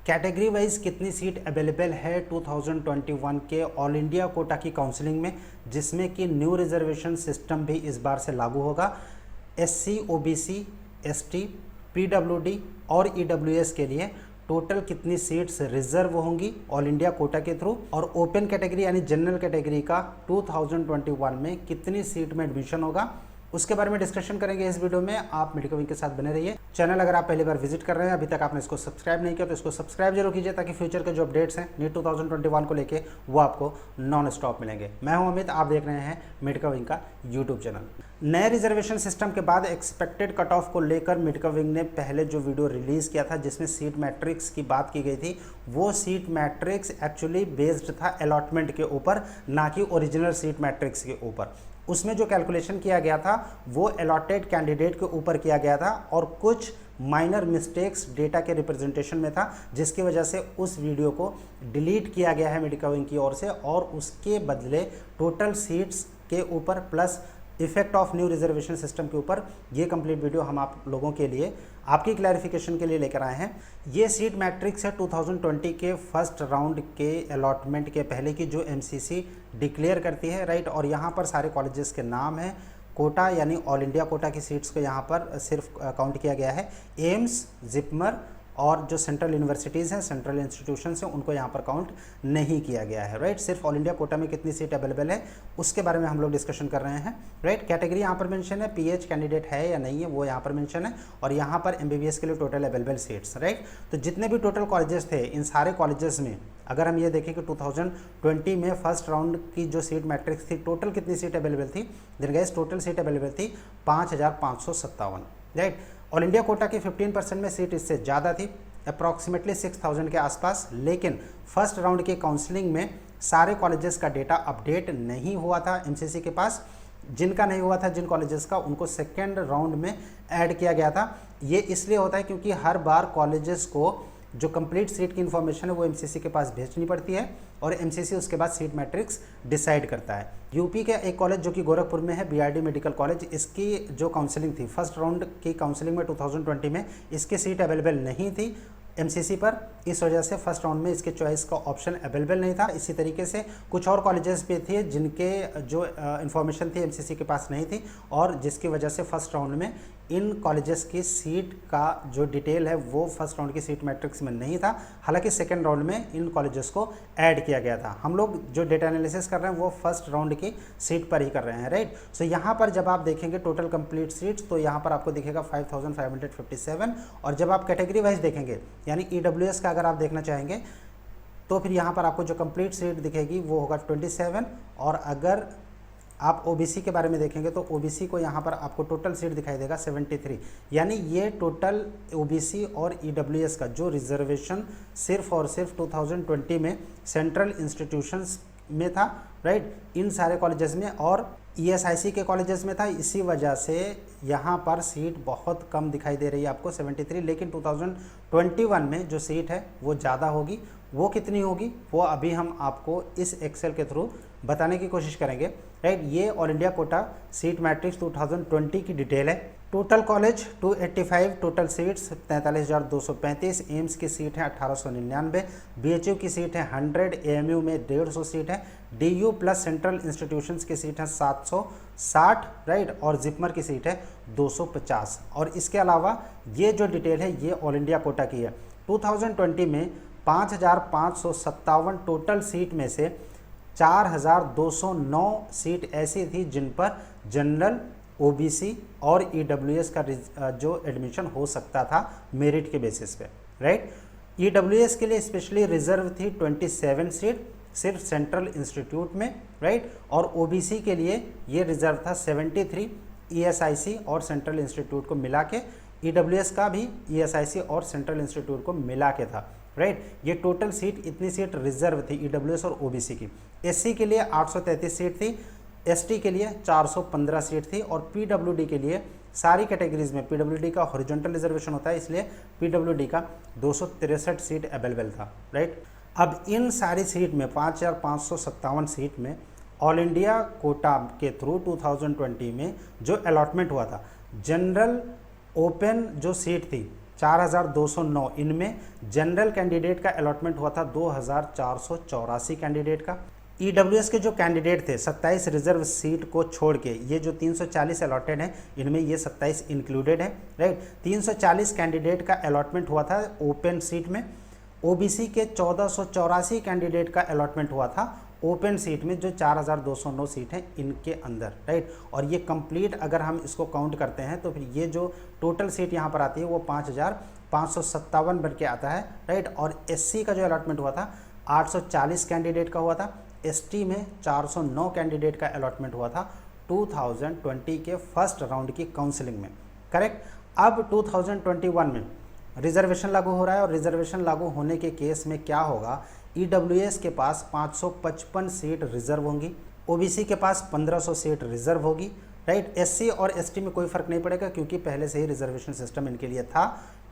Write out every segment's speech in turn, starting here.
Category wise कितनी seat available है 2021 के ऑल इंडिया कोटा की काउंसलिंग में, जिसमें कि न्यू रिजर्वेशन सिस्टम भी इस बार से लागू होगा। एससी, ओबीसी, एसटी, पीडब्ल्यूडी और ईडब्ल्यूएस के लिए टोटल कितनी सीट्स रिजर्व होंगी ऑल इंडिया कोटा के थ्रू, और ओपन कैटेगरी यानी जनरल कैटेगरी का 2021 में कितनी सीट में एडमिशन होगा, उसके बारे में डिस्कशन करेंगे इस वीडियो में। आप मेडिको विंग के साथ बने रहिए। चैनल अगर आप पहली बार विजिट कर रहे हैं, अभी तक आपने इसको सब्सक्राइब नहीं किया तो इसको सब्सक्राइब जरूर कीजिए, ताकि फ्यूचर के जो अपडेट्स हैं नीट 2021 को लेके वो आपको नॉन स्टॉप मिलेंगे। मैं हूं अमित, आप देख रहे हैं मेडिको विंग का यूट्यूब चैनल। नए रिजर्वेशन सिस्टम के बाद एक्सपेक्टेड कट ऑफ को लेकर मेडिको विंग ने पहले जो वीडियो रिलीज किया था, जिसमें सीट मैट्रिक्स की बात की गई थी, वो सीट मैट्रिक्स एक्चुअली बेस्ड था अलॉटमेंट के ऊपर, ना कि ओरिजिनल सीट मैट्रिक्स के ऊपर। उसमें जो कैलकुलेशन किया गया था वो अलॉटेड कैंडिडेट के ऊपर किया गया था, और कुछ माइनर मिस्टेक्स डेटा के रिप्रेजेंटेशन में था, जिसकी वजह से उस वीडियो को डिलीट किया गया है मेडिको विंग की ओर से, और उसके बदले टोटल सीट्स के ऊपर plus effect of new reservation system के ऊपर ये कंप्लीट वीडियो हम आप लोगों के लिए आपकी क्लैरिफिकेशन के लिए लेकर आए हैं। ये सीट मैट्रिक्स है 2020 के फर्स्ट राउंड के अलॉटमेंट के पहले की, जो एमसीसी डिक्लेयर करती है, राइट। और यहाँ पर सारे कॉलेजेस के नाम हैं। कोटा यानी ऑल इंडिया कोटा की सीट्स को यहाँ पर सिर्फ काउंट किया गया है। एम्स, जिपमर और जो सेंट्रल यूनिवर्सिटीज़ हैं, सेंट्रल इंस्टीट्यूशंस हैं, उनको यहाँ पर काउंट नहीं किया गया है, राइट। सिर्फ ऑल इंडिया कोटा में कितनी सीट अवेलेबल है उसके बारे में हम लोग डिस्कशन कर रहे हैं, राइट। कैटेगरी यहाँ पर मेंशन है, पीएच कैंडिडेट है या नहीं है वो यहाँ पर मेंशन है, और यहाँ पर एमबीबीएस के लिए टोटल अवेलेबल सीट्स, राइट। तो जितने भी टोटल कॉलेजेस थे, इन सारे कॉलेजेस में अगर हम ये देखें कि 2020 में फर्स्ट राउंड की जो सीट मैट्रिक्स थी, टोटल कितनी सीट अवेलेबल थी, then guys total seat available थी 5557, राइट। ऑल इंडिया कोटा की 15% में सीट इससे ज़्यादा थी, अप्रॉक्सीमेटली 6000 के आसपास। लेकिन फर्स्ट राउंड की काउंसलिंग में सारे कॉलेजेस का डेटा अपडेट नहीं हुआ था एमसीसी के पास। जिनका नहीं हुआ था, जिन कॉलेजेस का, उनको सेकेंड राउंड में ऐड किया गया था। ये इसलिए होता है क्योंकि हर बार कॉलेजेस को जो कंप्लीट सीट की इन्फॉर्मेशन है वो एमसीसी के पास भेजनी पड़ती है, और एमसीसी उसके बाद सीट मैट्रिक्स डिसाइड करता है। यूपी का एक कॉलेज जो कि गोरखपुर में है, बीआरडी मेडिकल कॉलेज, इसकी जो काउंसलिंग थी फर्स्ट राउंड की काउंसलिंग में 2020 में, इसकी सीट अवेलेबल नहीं थी एमसीसी पर, इस वजह से फर्स्ट राउंड में इसके चॉइस का ऑप्शन अवेलेबल नहीं था। इसी तरीके से कुछ और कॉलेजेस भी थे जिनके जो इन्फॉर्मेशन थी एमसीसी के पास नहीं थी, और जिसकी वजह से फर्स्ट राउंड में इन कॉलेजेस की सीट का जो डिटेल है वो फर्स्ट राउंड की सीट मैट्रिक्स में नहीं था। हालांकि सेकेंड राउंड में इन कॉलेजेस को ऐड किया गया था। हम लोग जो डेटा एनालिसिस कर रहे हैं वो फर्स्ट राउंड की सीट पर ही कर रहे हैं, राइट। सो यहाँ पर जब आप देखेंगे टोटल कंप्लीट सीट्स, तो यहाँ पर आपको दिखेगा 5557, और जब आप कैटेगरी वाइज देखेंगे यानी ईडब्ल्यूएस का अगर आप देखना चाहेंगे, तो फिर यहाँ पर आपको जो कंप्लीट सीट दिखेगी वो होगा 27, और अगर आप ओबीसी के बारे में देखेंगे तो ओबीसी को यहाँ पर आपको टोटल सीट दिखाई देगा 73। यानी ये टोटल ओबीसी और ईडब्ल्यूएस का जो रिजर्वेशन सिर्फ और सिर्फ 2020 में सेंट्रल इंस्टीट्यूशंस में था, राइट, इन सारे कॉलेजेस में और ईएसआईसी के कॉलेजेस में था। इसी वजह से यहाँ पर सीट बहुत कम दिखाई दे रही है आपको 73। लेकिन 2021 में जो सीट है वो ज़्यादा होगी। वो कितनी होगी वो अभी हम आपको इस एक्सेल के थ्रू बताने की कोशिश करेंगे, राइट। ये all India quota seat matrix 2020 की डिटेल है। Total college 285, total seats 43,235, AIIMS की सीट है 1899, बीएचयू की सीट है 100, एएमयू में 150 सीट है, डीयू प्लस सेंट्रल इंस्टीट्यूशंस की सीट है 760, राइट, और जिपमर की सीट है 250। और इसके अलावा ये जो डिटेल है ये ऑल इंडिया कोटा की है। 2020 में 5557 टोटल सीट में से 4209 सीट ऐसी थी जिन पर जनरल, ओबीसी और ईडब्ल्यूएस का जो एडमिशन हो सकता था मेरिट के बेसिस पे, राइट। ईडब्ल्यूएस के लिए स्पेशली रिजर्व थी 27 सीट सिर्फ सेंट्रल इंस्टीट्यूट में, राइट, और ओबीसी के लिए ये रिजर्व था 73 ईएसआईसी और सेंट्रल इंस्टीट्यूट को मिला के। ईडब्ल्यूएस का भी ईएसआईसी और सेंट्रल इंस्टीट्यूट को मिला के था, राइट। ये टोटल सीट इतनी सीट रिजर्व थी ईडब्ल्यूएस और ओबीसी की। एससी के लिए 833 सीट थी, एसटी के लिए 415 सीट थी, और पीडब्ल्यूडी के लिए सारी कैटेगरीज में, पीडब्ल्यूडी का हॉरिजॉन्टल रिजर्वेशन होता है इसलिए पीडब्ल्यूडी का 263 सीट अवेलेबल था, राइट। अब इन सारी सीट में 5557 सीट में ऑल इंडिया कोटा के थ्रू 2020 में जो अलॉटमेंट हुआ था, जनरल ओपन जो सीट थी 4209, इनमें जनरल कैंडिडेट का अलॉटमेंट हुआ था 2484 कैंडिडेट का। ईडब्ल्यूएस के जो कैंडिडेट थे 27 रिजर्व सीट को छोड़ के, ये जो 340 अलॉटेड हैं इनमें ये 27 इंक्लूडेड है, राइट। 340 कैंडिडेट का अलॉटमेंट हुआ था ओपन सीट में। ओबीसी के 1484 कैंडिडेट का अलॉटमेंट हुआ था ओपन सीट में, जो 4209 सीट हैं इनके अंदर, राइट। और ये कंप्लीट अगर हम इसको काउंट करते हैं तो फिर ये जो टोटल सीट यहाँ पर आती है वो 5557 बन के आता है, राइट। और एससी का जो अलॉटमेंट हुआ था 840 कैंडिडेट का हुआ था। एसटी में 409 कैंडिडेट का अलॉटमेंट हुआ था 2020 के फर्स्ट राउंड की काउंसलिंग में, करेक्ट। अब 2021 में रिजर्वेशन लागू हो रहा है, और रिजर्वेशन लागू होने के केस में क्या होगा, ईडब्ल्यूएस के पास 555 सीट रिजर्व होंगी, ओबीसी के पास 1500 सीट रिजर्व होगी, राइट। एससी और एसटी में कोई फर्क नहीं पड़ेगा क्योंकि पहले से ही रिजर्वेशन सिस्टम इनके लिए था।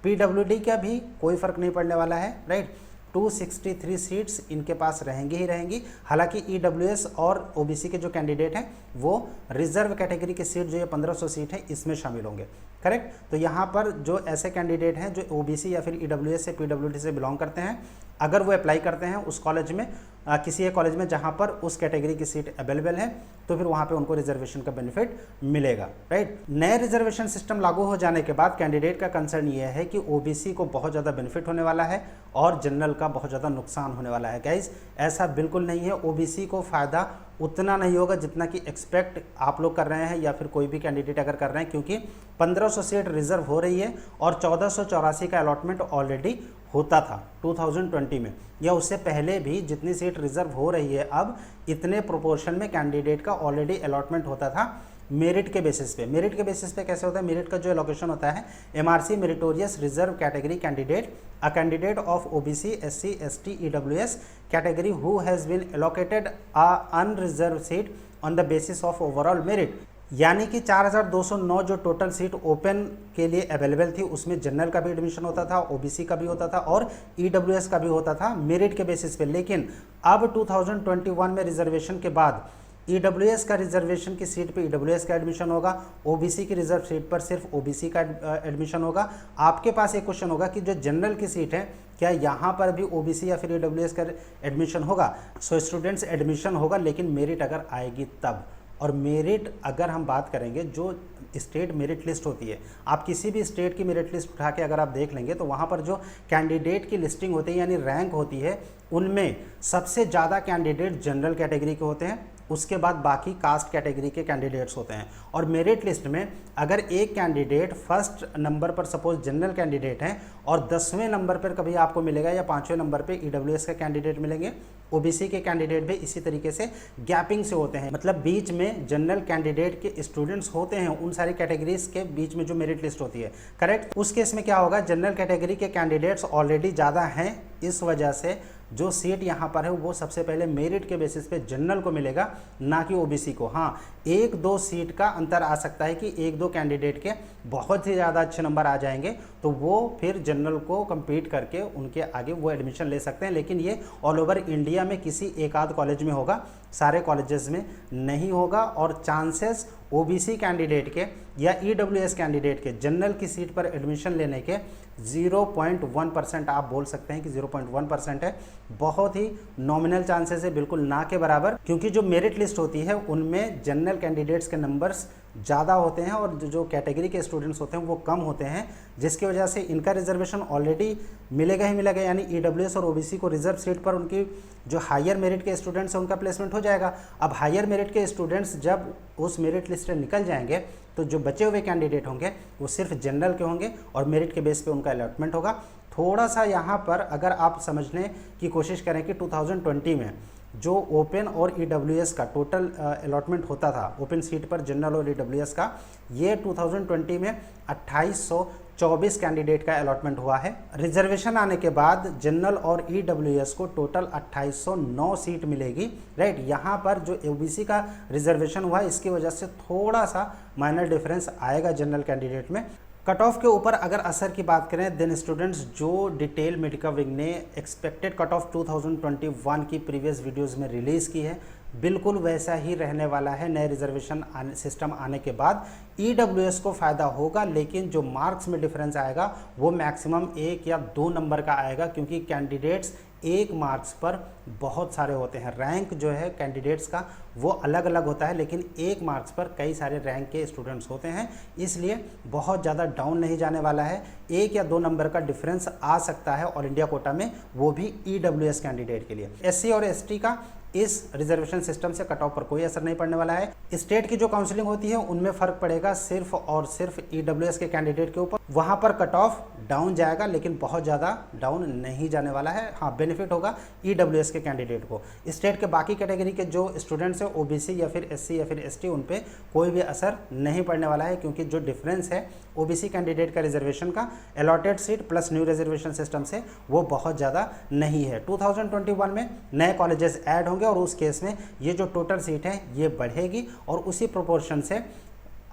पीडब्ल्यूडी का भी कोई फर्क नहीं पड़ने वाला है, राइट। 263 सीट्स इनके पास रहेंगी ही रहेंगी। हालांकि ईडब्ल्यूएस और ओबीसी के जो कैंडिडेट हैं वो रिजर्व कैटेगरी की सीट जो ये 1500 सीट है इसमें शामिल होंगे, करेक्ट। तो यहाँ पर जो ऐसे कैंडिडेट हैं जो ओबीसी या फिर ईडब्ल्यूएस से पीडब्ल्यूडी से बिलोंग करते हैं, अगर वो अप्लाई करते हैं उस कॉलेज में, किसी एक कॉलेज में जहाँ पर उस कैटेगरी की सीट अवेलेबल है, तो फिर वहाँ पे उनको रिजर्वेशन का बेनिफिट मिलेगा, राइट। नए रिजर्वेशन सिस्टम लागू हो जाने के बाद कैंडिडेट का कंसर्न ये है कि ओबीसी को बहुत ज़्यादा बेनिफिट होने वाला है और जनरल का बहुत ज़्यादा नुकसान होने वाला है। गाइज ऐसा बिल्कुल नहीं है, ओबीसी को फ़ायदा उतना नहीं होगा जितना कि एक्सपेक्ट आप लोग कर रहे हैं या फिर कोई भी कैंडिडेट अगर कर रहे हैं, क्योंकि 1500 सीट रिजर्व हो रही है और 1484 का अलॉटमेंट ऑलरेडी होता था 2020 में, या उससे पहले भी जितनी सीट रिजर्व हो रही है अब इतने प्रोपोर्शन में कैंडिडेट का ऑलरेडी अलॉटमेंट होता था मेरिट के बेसिस पे। मेरिट के बेसिस पे कैसे होता है, मेरिट का जो एलोकेशन होता है, MRC meritorious reserve category candidate, a candidate of OBC SC ST EWS category who has been allocated a unreserved seat on the basis of overall merit. यानी कि 4209 जो टोटल सीट ओपन के लिए available थी उसमें general का भी admission होता था, ओबीसी का भी होता था और ईडब्ल्यूएस का भी होता था मेरिट के बेसिस पे। लेकिन अब 2021 में रिजर्वेशन के बाद ईडब्ल्यूएस का रिजर्वेशन की सीट पे ईडब्ल्यूएस का एडमिशन होगा, ओबीसी की रिजर्व सीट पर सिर्फ ओबीसी का एडमिशन होगा। आपके पास एक क्वेश्चन होगा कि जो जनरल की सीट है क्या यहाँ पर भी ओबीसी या फिर ईडब्ल्यूएस का एडमिशन होगा। सो स्टूडेंट्स एडमिशन होगा, लेकिन मेरिट अगर आएगी तब। और मेरिट अगर हम बात करेंगे, जो स्टेट मेरिट लिस्ट होती है, आप किसी भी स्टेट की मेरिट लिस्ट उठा के अगर आप देख लेंगे तो वहाँ पर जो कैंडिडेट की लिस्टिंग होती है यानी रैंक होती है, उनमें सबसे ज़्यादा कैंडिडेट जनरल कैटेगरी के होते हैं, उसके बाद बाकी कास्ट कैटेगरी के कैंडिडेट्स होते हैं। और मेरिट लिस्ट में अगर एक कैंडिडेट फर्स्ट नंबर पर सपोज जनरल कैंडिडेट हैं और 10वें नंबर पर कभी आपको मिलेगा या 5वें नंबर पे ईडब्ल्यूएस के कैंडिडेट मिलेंगे, ओबीसी के कैंडिडेट भी इसी तरीके से गैपिंग से होते हैं, मतलब बीच में जनरल कैंडिडेट के स्टूडेंट्स होते हैं उन सारी कैटेगरीज के बीच में जो मेरिट लिस्ट होती है, करेक्ट। उस केस में क्या होगा, जनरल कैटेगरी के कैंडिडेट्स ऑलरेडी ज़्यादा हैं, इस वजह से जो सीट यहाँ पर है वो सबसे पहले मेरिट के बेसिस पे जनरल को मिलेगा, ना कि ओबीसी को। हाँ, एक दो सीट का अंतर आ सकता है कि एक दो कैंडिडेट के बहुत ही ज़्यादा अच्छे नंबर आ जाएंगे तो वो फिर जनरल को compete करके उनके आगे वो एडमिशन ले सकते हैं, लेकिन ये ऑल ओवर इंडिया में किसी एक आध कॉलेज में होगा, सारे कॉलेजेस में नहीं होगा। और चांसेस ओबीसी कैंडिडेट के या ईडब्ल्यूएस कैंडिडेट के जनरल की सीट पर एडमिशन लेने के 0.1% आप बोल सकते हैं कि 0.1% है, बहुत ही नॉमिनल चांसेस है, बिल्कुल ना के बराबर, क्योंकि जो मेरिट लिस्ट होती है उनमें जनरल कैंडिडेट्स के नंबर्स ज़्यादा होते हैं और जो कैटेगरी के स्टूडेंट्स होते हैं वो कम होते हैं, जिसकी वजह से इनका रिजर्वेशन ऑलरेडी मिलेगा ही मिलेगा। यानी ईडब्ल्यूएस और ओबीसी को रिजर्व सीट पर उनकी जो हायर मेरिट के स्टूडेंट्स हैं उनका प्लेसमेंट हो जाएगा। अब हायर मेरिट के स्टूडेंट्स जब उस मेरिट लिस्ट से निकल जाएंगे तो जो बचे हुए कैंडिडेट होंगे वो सिर्फ जनरल के होंगे और मेरिट के बेस पे उनका अलॉटमेंट होगा। थोड़ा सा यहाँ पर अगर आप समझने की कोशिश करें कि 2020 में जो ओपन और ईडब्ल्यूएस का टोटल अलॉटमेंट होता था, ओपन सीट पर जनरल और ईडब्ल्यूएस का, ये 2020 में 2824 कैंडिडेट का अलॉटमेंट हुआ है। रिजर्वेशन आने के बाद जनरल और ईडब्ल्यूएस को टोटल 2809 सीट मिलेगी, राइट। यहाँ पर जो ओबीसी का रिजर्वेशन हुआ इसकी वजह से थोड़ा सा माइनर डिफरेंस आएगा जनरल कैंडिडेट में। कट ऑफ के ऊपर अगर असर की बात करें, देन स्टूडेंट्स जो डिटेल मेडिका विंग ने एक्सपेक्टेड कट ऑफ 2021 की प्रीवियस वीडियोस में रिलीज़ की है बिल्कुल वैसा ही रहने वाला है नए रिजर्वेशन सिस्टम आने के बाद। ईडब्ल्यूएस को फ़ायदा होगा, लेकिन जो मार्क्स में डिफरेंस आएगा वो मैक्सिमम 1 या 2 नंबर का आएगा, क्योंकि कैंडिडेट्स एक मार्क्स पर बहुत सारे होते हैं। रैंक जो है कैंडिडेट्स का वो अलग अलग होता है, लेकिन एक मार्क्स पर कई सारे रैंक के स्टूडेंट्स होते हैं, इसलिए बहुत ज़्यादा डाउन नहीं जाने वाला है। 1 या 2 नंबर का डिफरेंस आ सकता है ऑल इंडिया कोटा में, वो भी ईडब्ल्यूएस कैंडिडेट के लिए। एससी और एसटी का इस रिजर्वेशन सिस्टम से कट ऑफ पर कोई असर नहीं पड़ने वाला है। स्टेट की जो काउंसलिंग होती है उनमें फ़र्क पड़ेगा सिर्फ और सिर्फ ईडब्ल्यूएस के कैंडिडेट के ऊपर, वहाँ पर कट ऑफ डाउन जाएगा, लेकिन बहुत ज़्यादा डाउन नहीं जाने वाला है। हाँ, बेनिफिट होगा ईडब्ल्यूएस के कैंडिडेट को। स्टेट के बाकी कैटेगरी के जो स्टूडेंट्स हैं, ओबीसी या फिर एससी या फिर एसटी, उन पे कोई भी असर नहीं पड़ने वाला है, क्योंकि जो डिफरेंस है ओबीसी कैंडिडेट का रिजर्वेशन का allotted seat plus new reservation system से, वो बहुत ज़्यादा नहीं है। 2021 में नए कॉलेजेस ऐड होंगे और उस केस में ये जो टोटल सीट है ये बढ़ेगी और उसी प्रोपोर्शन से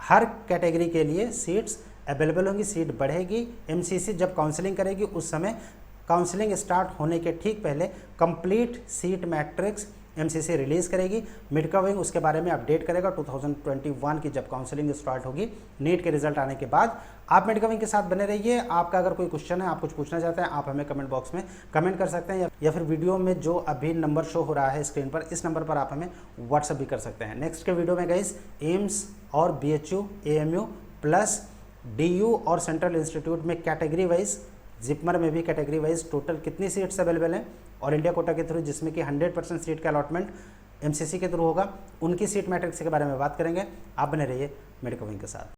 हर कैटेगरी के लिए सीट्स अवेलेबल होंगी, सीट बढ़ेगी। एमसीसी जब काउंसलिंग करेगी उस समय काउंसलिंग स्टार्ट होने के ठीक पहले complete seat matrix MCC release करेगी। मिडका विंग उसके बारे में अपडेट करेगा 2021 की जब काउंसलिंग स्टार्ट होगी नीट के रिजल्ट आने के बाद। आप मिडका विंग के साथ बने रहिए। आपका अगर कोई क्वेश्चन है, आप कुछ पूछना चाहते हैं, आप हमें कमेंट बॉक्स में कमेंट कर सकते हैं, या फिर वीडियो में जो अभी नंबर शो हो रहा है स्क्रीन पर, इस नंबर पर आप हमें व्हाट्सअप भी कर सकते हैं। नेक्स्ट के वीडियो में गाइस एम्स और बीएचयू, एएमयू प्लस डीयू और सेंट्रल इंस्टीट्यूट में कैटेगरी वाइज, जिपमर में भी कैटेगरी वाइज टोटल कितनी सीट्स अवेलेबल हैं ऑल इंडिया कोटा के थ्रू, जिसमें कि 100% सीट का अलॉटमेंट एमसीसी के थ्रू होगा, उनकी सीट मैट्रिक्स के बारे में बात करेंगे। आप बने रहिए मिडका विंग के साथ।